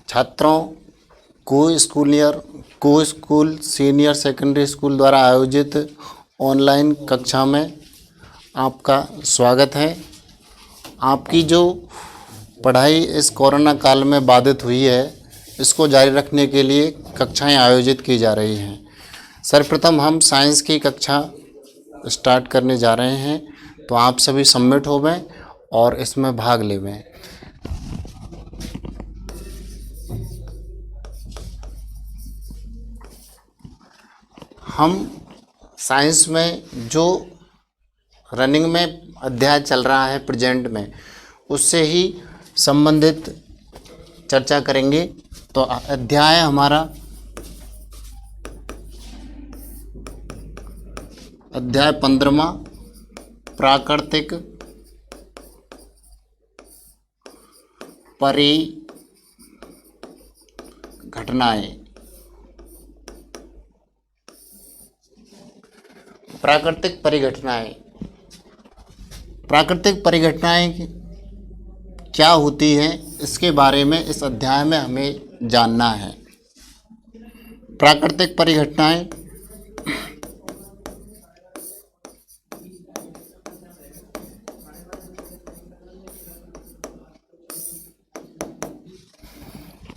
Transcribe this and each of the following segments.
छात्रों को school senior secondary school द्वारा आयोजित ऑनलाइन कक्षा में आपका स्वागत है। आपकी जो पढ़ाई इस कोरोना काल में बाधित हुई है, इसको जारी रखने के लिए कक्षाएं आयोजित की जा रही हैं। सर्वप्रथम हम साइंस की कक्षा स्टार्ट करने जा रहे हैं, तो आप सभी सबमिट होवें और इसमें भाग लेवें। हम साइंस में जो रनिंग में अध्याय चल रहा है प्रेजेंट में, उससे ही संबंधित चर्चा करेंगे। तो अध्याय हमारा अध्याय 15वां, प्राकृतिक परिघटनाएं। प्राकृतिक परिघटनाएं क्या होती हैं, इसके बारे में इस अध्याय में हमें जानना है। प्राकृतिक परिघटनाएं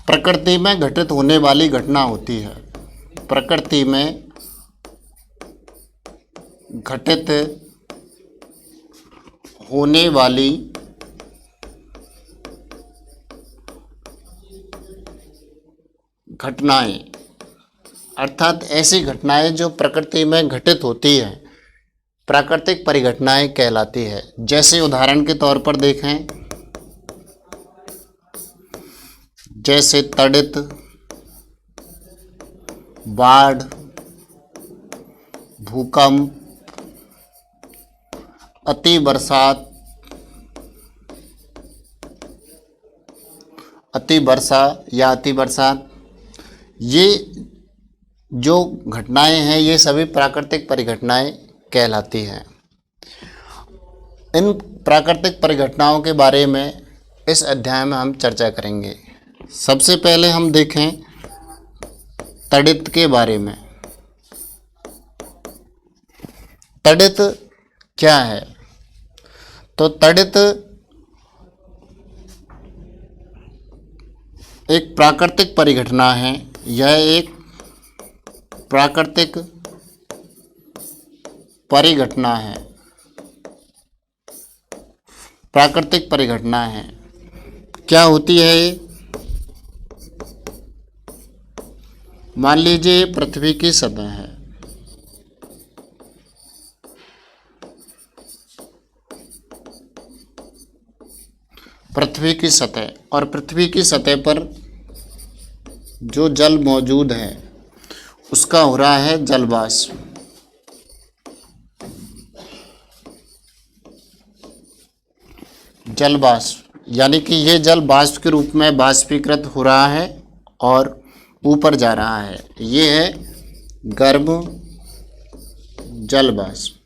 प्रकृति में घटित होने वाली घटना होती है। प्रकृति में घटित होने वाली घटनाएं, अर्थात ऐसी घटनाएं जो प्रकृति में घटित होती हैं, प्राकृतिक परिघटनाएं कहलाती है। जैसे उदाहरण के तौर पर देखें, जैसे तड़ित, बाढ़, भूकंप, अति बरसात, ये जो घटनाएं हैं, ये सभी प्राकृतिक परिघटनाएं कहलाती हैं। इन प्राकृतिक परिघटनाओं के बारे में इस अध्याय में हम चर्चा करेंगे। सबसे पहले हम देखें तड़ित के बारे में। तड़ित क्या है? तो तड़ित एक प्राकृतिक परिघटना है। यह एक प्राकृतिक परिघटना है। प्राकृतिक परिघटना है। क्या होती है ये? मान लीजिए पृथ्वी की सतह है। पृथ्वी की सतह, और पृथ्वी की सतह पर जो जल मौजूद है उसका हो रहा है जलवाष्प। जलवाष्प यानी कि ये जल वाष्प के रूप में वाष्पीकृत हो रहा है और ऊपर जा रहा है। ये है गर्म जलवाष्प।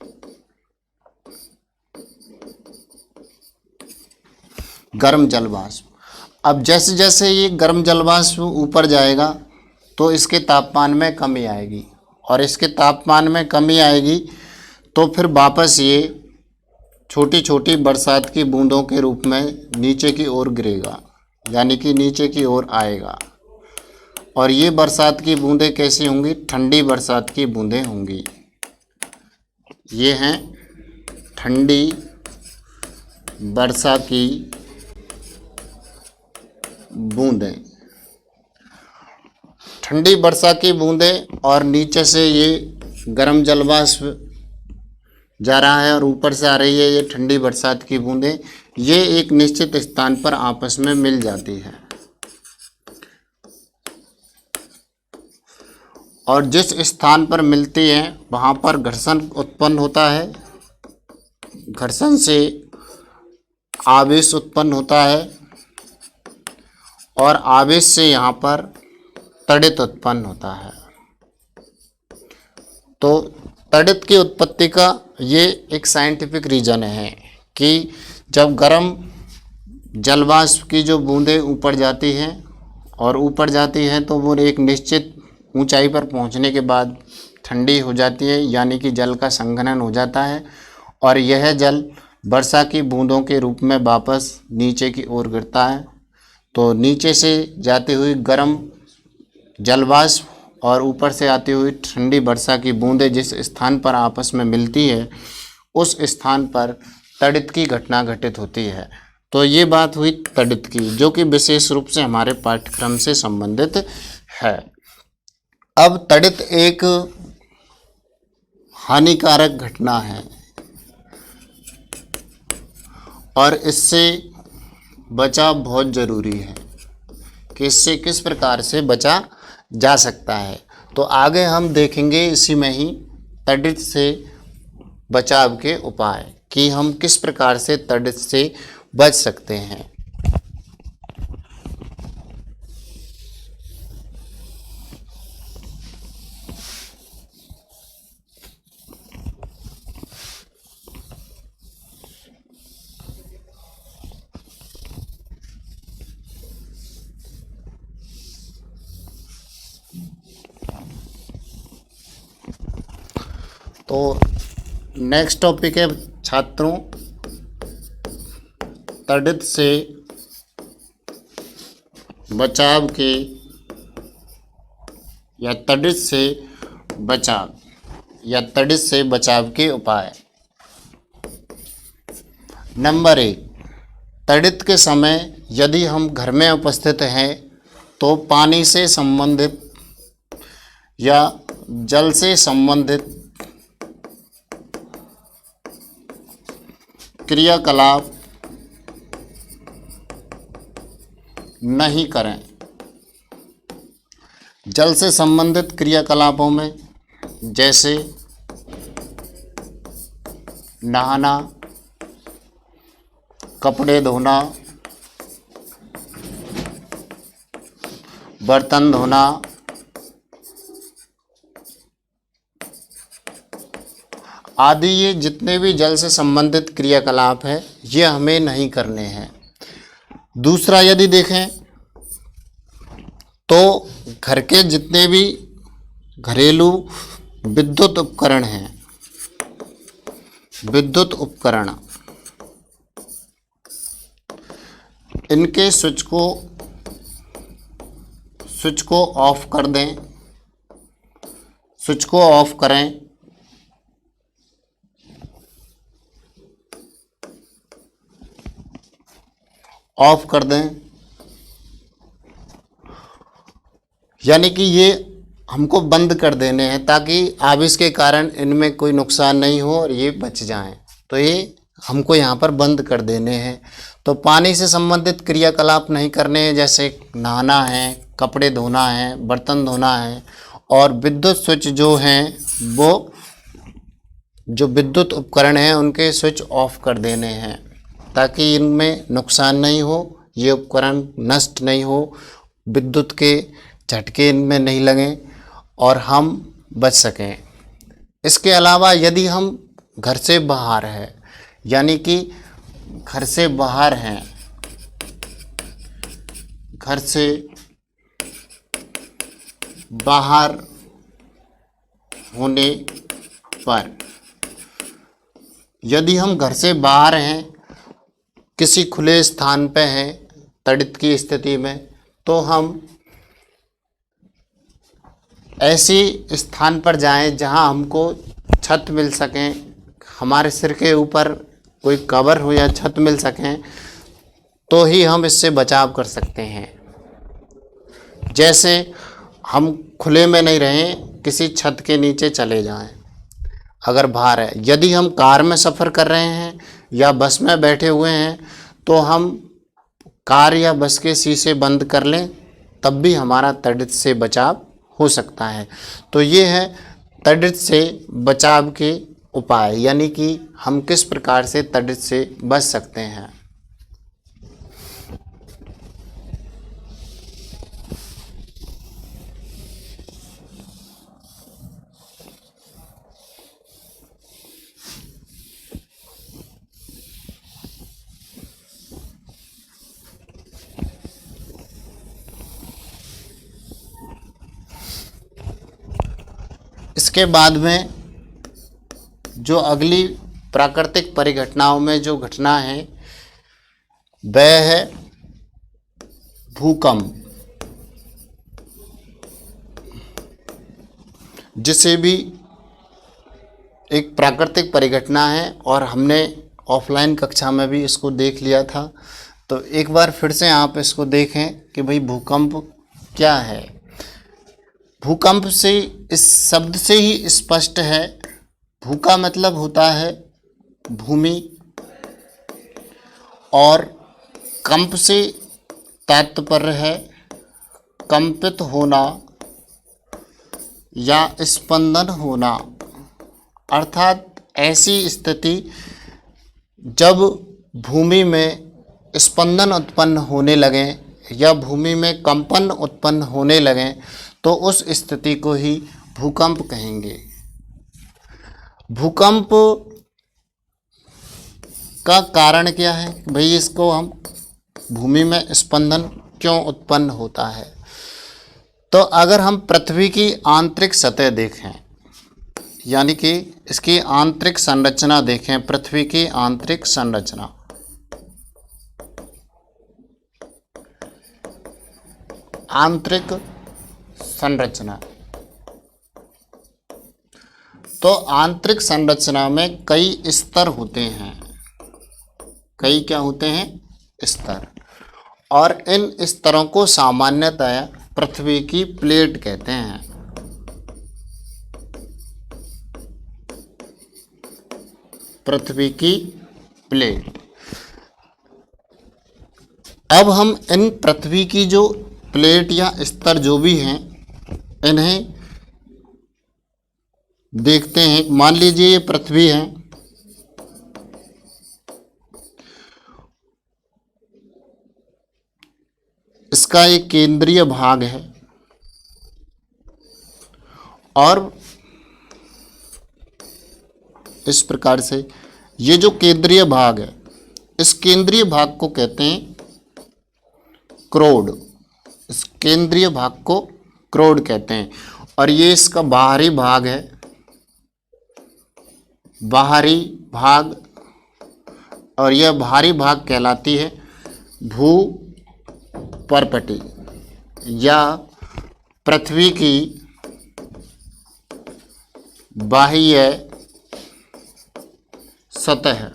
गर्म जलवाष्प। अब जैसे जैसे ये गर्म जलवाष्प ऊपर जाएगा तो इसके तापमान में कमी आएगी, और इसके तापमान में कमी आएगी तो फिर वापस ये छोटी छोटी बरसात की बूंदों के रूप में नीचे की ओर गिरेगा, यानी कि नीचे की ओर आएगा। और ये बरसात की बूंदें कैसी होंगी? ठंडी बरसात की बूंदें होंगी। ये हैं ठंडी वर्षा की बूंदें। ठंडी वर्षा की बूंदें, और नीचे से ये गर्म जलवाष्प जा रहा है और ऊपर से आ रही है ये ठंडी बरसात की बूंदें। ये एक निश्चित स्थान पर आपस में मिल जाती है, और जिस स्थान पर मिलती हैं वहाँ पर घर्षण उत्पन्न होता है। घर्षण से आवेश उत्पन्न होता है, और आवेश से यहाँ पर तड़ित उत्पन्न होता है। तो तड़ित की उत्पत्ति का ये एक साइंटिफिक रीज़न है कि जब गर्म जलवाष्प की जो बूंदें ऊपर जाती हैं और ऊपर जाती है तो वो एक निश्चित ऊंचाई पर पहुंचने के बाद ठंडी हो जाती है, यानी कि जल का संघनन हो जाता है और यह जल वर्षा की बूंदों के रूप में वापस नीचे की ओर गिरता है। तो नीचे से जाती हुई गर्म जलवाष्प और ऊपर से आती हुई ठंडी वर्षा की बूंदें जिस स्थान पर आपस में मिलती है उस स्थान पर तड़ित की घटना घटित होती है। तो ये बात हुई तड़ित की, जो कि विशेष रूप से हमारे पाठ्यक्रम से संबंधित है। अब तड़ित एक हानिकारक घटना है और इससे बचाव बहुत ज़रूरी है कि इससे किस प्रकार से बचा जा सकता है। तो आगे हम देखेंगे इसी में ही तड़ित से बचाव के उपाय कि हम किस प्रकार से तड़ित से बच सकते हैं। तो नेक्स्ट टॉपिक है छात्रों, तड़ित से बचाव के या तड़ित से बचाव के उपाय। नंबर 1, तड़ित के समय यदि हम घर में उपस्थित हैं तो पानी से संबंधित या जल से संबंधित क्रियाकलाप नहीं करें। जल से संबंधित क्रियाकलापों में जैसे नहाना, कपड़े धोना, बर्तन धोना, आदि, ये जितने भी जल से संबंधित क्रियाकलाप है ये हमें नहीं करने हैं। दूसरा, यदि देखें तो घर के जितने भी घरेलू विद्युत उपकरण हैं, विद्युत उपकरण, इनके स्विच को ऑफ कर दें, स्विच को ऑफ करें। ऑफ कर दें, यानी कि ये हमको बंद कर देने हैं ताकि आविश के कारण इनमें कोई नुकसान नहीं हो और ये बच जाएं। तो ये हमको यहाँ पर बंद कर देने हैं। तो पानी से संबंधित क्रियाकलाप नहीं करने हैं, जैसे नहाना है, कपड़े धोना है, बर्तन धोना है। और विद्युत स्विच जो हैं वो जो विद्युत उपकरण हैं उनके स्विच ऑफ कर देने हैं ताकि इनमें नुकसान नहीं हो, ये उपकरण नष्ट नहीं हो, विद्युत के झटके इनमें नहीं लगें और हम बच सकें। इसके अलावा यदि हम घर से बाहर हैं, यानी कि घर से बाहर हैं, घर से बाहर होने पर, यदि हम घर से बाहर हैं, किसी खुले स्थान पे हैं तड़ित की स्थिति में, तो हम ऐसी स्थान पर जाएं जहां हमको छत मिल सकें, हमारे सिर के ऊपर कोई कवर हो या छत मिल सकें, तो ही हम इससे बचाव कर सकते हैं। जैसे हम खुले में नहीं रहें, किसी छत के नीचे चले जाएं अगर बाहर है। यदि हम कार में सफ़र कर रहे हैं या बस में बैठे हुए हैं तो हम कार या बस के शीशे बंद कर लें, तब भी हमारा तड़ित से बचाव हो सकता है। तो ये है तड़ित से बचाव के उपाय, यानी कि हम किस प्रकार से तड़ित से बच सकते हैं। उसके बाद में जो अगली प्राकृतिक परिघटनाओं में जो घटना है वह है भूकंप, जिसे भी एक प्राकृतिक परिघटना है और हमने ऑफलाइन कक्षा में भी इसको देख लिया था। तो एक बार फिर से आप इसको देखें कि भाई भूकंप क्या है। भूकंप से, इस शब्द से ही स्पष्ट है, भू का मतलब होता है भूमि और कंप से तात्पर्य है कंपित होना या स्पंदन होना, अर्थात ऐसी स्थिति जब भूमि में स्पंदन उत्पन्न होने लगे या भूमि में कंपन उत्पन्न होने लगे तो उस स्थिति को ही भूकंप कहेंगे। भूकंप का कारण क्या है भाई, इसको हम भूमि में स्पंदन क्यों उत्पन्न होता है। तो अगर हम पृथ्वी की आंतरिक सतह देखें, यानी कि इसकी आंतरिक संरचना देखें, पृथ्वी की आंतरिक संरचना, आंतरिक संरचना, तो आंतरिक संरचना में कई स्तर होते हैं। कई क्या होते हैं? स्तर। और इन स्तरों को सामान्यतः पृथ्वी की प्लेट कहते हैं। पृथ्वी की प्लेट। अब हम इन पृथ्वी की जो प्लेट या स्तर जो भी हैं इन्हें देखते हैं। मान लीजिए ये पृथ्वी है, इसका एक केंद्रीय भाग है और इस प्रकार से ये जो केंद्रीय भाग है, इस केंद्रीय भाग को कहते हैं क्रोड। इस केंद्रीय भाग को क्रोड कहते हैं। और ये इसका बाहरी भाग है, बाहरी भाग, और यह बाहरी भाग कहलाती है भू परपटी या पृथ्वी की बाह्य सतह।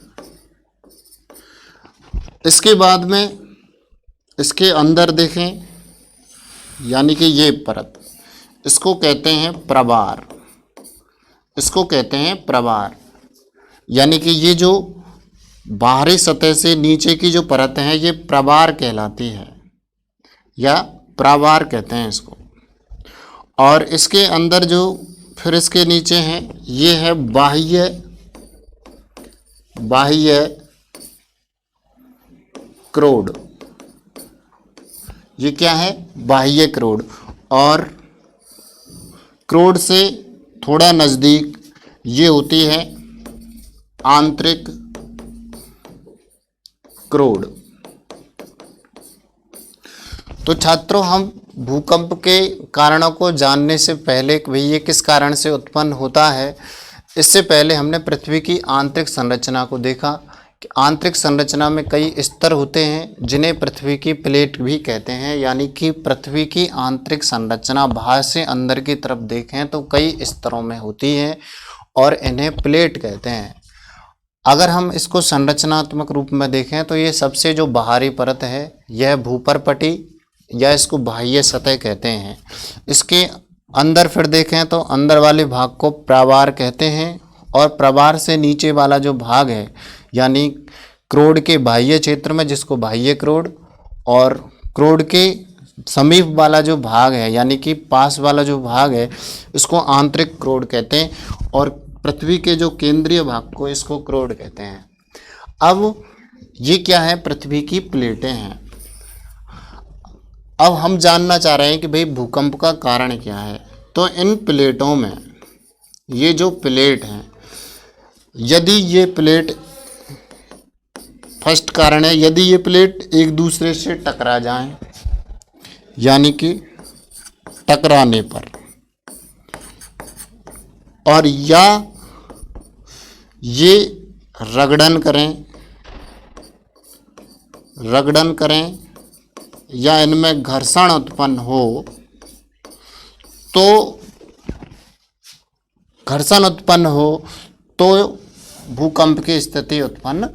इसके बाद में इसके अंदर देखें, यानी कि ये परत, इसको कहते हैं प्रवार। इसको कहते हैं प्रवार, यानी कि ये जो बाहरी सतह से नीचे की जो परत है ये प्रवार कहलाती है या प्रावार कहते हैं इसको। और इसके अंदर जो फिर इसके नीचे हैं ये है बाह्य क्रोड। ये क्या है? बाह्य क्रोड। और क्रोड से थोड़ा नज़दीक ये होती है आंतरिक क्रोड। तो छात्रों, हम भूकंप के कारणों को जानने से पहले कि भाई ये किस कारण से उत्पन्न होता है, इससे पहले हमने पृथ्वी की आंतरिक संरचना को देखा कि आंतरिक संरचना में कई स्तर होते हैं जिन्हें पृथ्वी की प्लेट भी कहते हैं। यानी कि पृथ्वी की आंतरिक संरचना बाहर से अंदर की तरफ देखें तो कई स्तरों में होती है और इन्हें प्लेट कहते हैं। अगर हम इसको संरचनात्मक रूप में देखें तो ये सबसे जो बाहरी परत है यह भूपरपटी या इसको बाह्य सतह कहते हैं। इसके अंदर फिर देखें तो अंदर वाले भाग को प्रावार कहते हैं और प्रावार से नीचे वाला जो भाग है यानी क्रोड के बाह्य क्षेत्र में जिसको बाह्य क्रोड, और क्रोड के समीप वाला जो भाग है यानी कि पास वाला जो भाग है इसको आंतरिक क्रोड कहते हैं और पृथ्वी के जो केंद्रीय भाग को इसको क्रोड कहते हैं। अब ये क्या है? पृथ्वी की प्लेटें हैं। अब हम जानना चाह रहे हैं कि भाई भूकंप का कारण क्या है। तो इन प्लेटों में ये जो प्लेट हैं, यदि ये प्लेट, फर्स्ट कारण है, यदि ये प्लेट एक दूसरे से टकरा जाएं, यानी कि टकराने पर और या ये रगड़न करें या इनमें घर्षण उत्पन्न हो, तो घर्षण उत्पन्न हो तो भूकंप की स्थिति उत्पन्न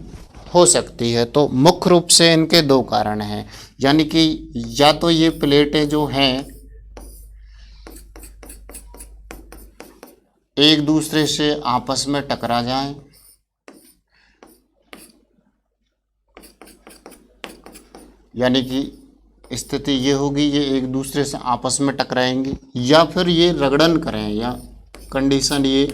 हो सकती है। तो मुख्य रूप से इनके दो कारण हैं, यानी कि या तो ये प्लेटें जो हैं एक दूसरे से आपस में टकरा जाएं, यानी कि स्थिति ये होगी ये एक दूसरे से आपस में टकराएंगी, या फिर ये रगड़न करें, या कंडीशन ये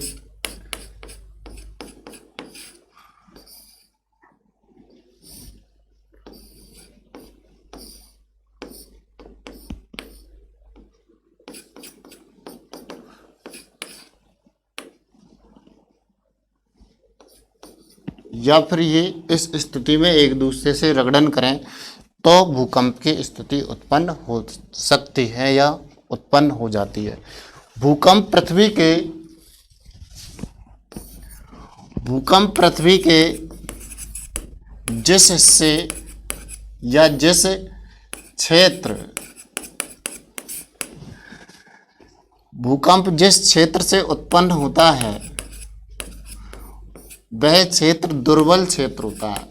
इस स्थिति में एक दूसरे से रगड़न करें तो भूकंप की स्थिति उत्पन्न हो सकती है या उत्पन्न हो जाती है। भूकंप पृथ्वी के जिस हिस्से या जिस क्षेत्र भूकंप जिस क्षेत्र से उत्पन्न होता है वह क्षेत्र दुर्बल क्षेत्र होता है,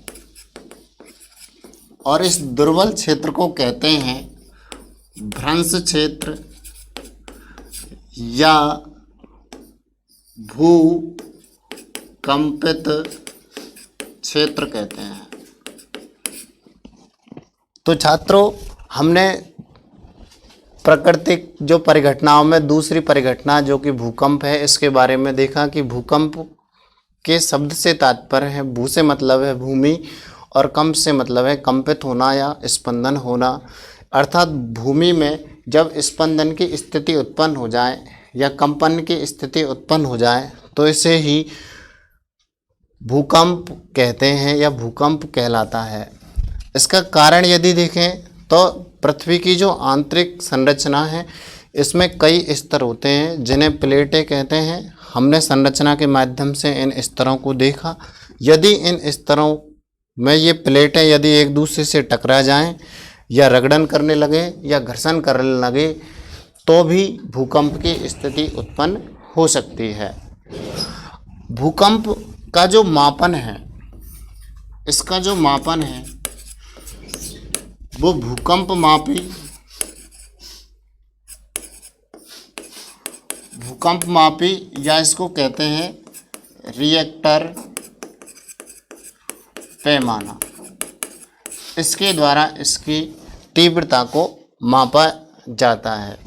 और इस दुर्बल क्षेत्र को कहते हैं भ्रंश क्षेत्र या भूकंपित क्षेत्र कहते हैं। तो छात्रों, हमने प्राकृतिक जो परिघटनाओं में दूसरी परिघटना जो कि भूकंप है इसके बारे में देखा कि भूकंप के शब्द से तात्पर्य है, भू से मतलब है भूमि और कंप से मतलब है कंपित होना या स्पंदन होना, अर्थात भूमि में जब स्पंदन की स्थिति उत्पन्न हो जाए या कंपन की स्थिति उत्पन्न हो जाए तो इसे ही भूकंप कहते हैं या भूकंप कहलाता है। इसका कारण यदि देखें तो पृथ्वी की जो आंतरिक संरचना है इसमें कई स्तर होते हैं जिन्हें प्लेटें कहते हैं। हमने संरचना के माध्यम से इन स्तरों को देखा। यदि इन स्तरों में ये प्लेटें यदि एक दूसरे से टकरा जाएं या रगड़न करने लगे या घर्षण करने लगे तो भी भूकंप की स्थिति उत्पन्न हो सकती है। भूकंप का जो मापन है, इसका जो मापन है वो भूकंप मापी या इसको कहते हैं रिएक्टर पैमाना, इसके द्वारा इसकी तीव्रता को मापा जाता है।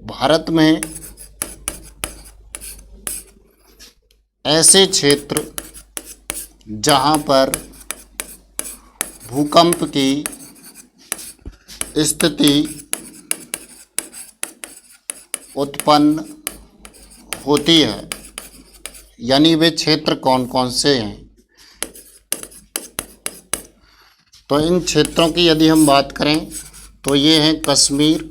भारत में ऐसे क्षेत्र जहां पर भूकंप की स्थिति उत्पन्न होती है, यानी वे क्षेत्र कौन कौन से हैं। तो इन क्षेत्रों की यदि हम बात करें तो ये हैं कश्मीर,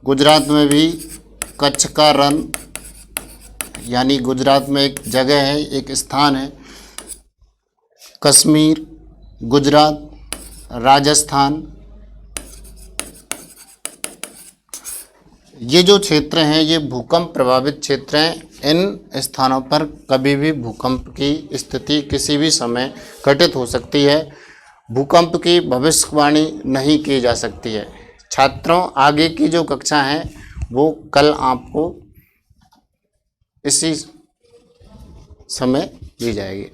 गुजरात में भी कच्छ का रण, यानी गुजरात में एक जगह है, एक स्थान है कश्मीर, गुजरात, राजस्थान, ये जो क्षेत्र हैं ये भूकंप प्रभावित क्षेत्र हैं। इन स्थानों पर कभी भी भूकंप की स्थिति किसी भी समय घटित हो सकती है। भूकंप की भविष्यवाणी नहीं की जा सकती है। छात्रों, आगे की जो कक्षा है वो कल आपको इसी समय दी जाएगी।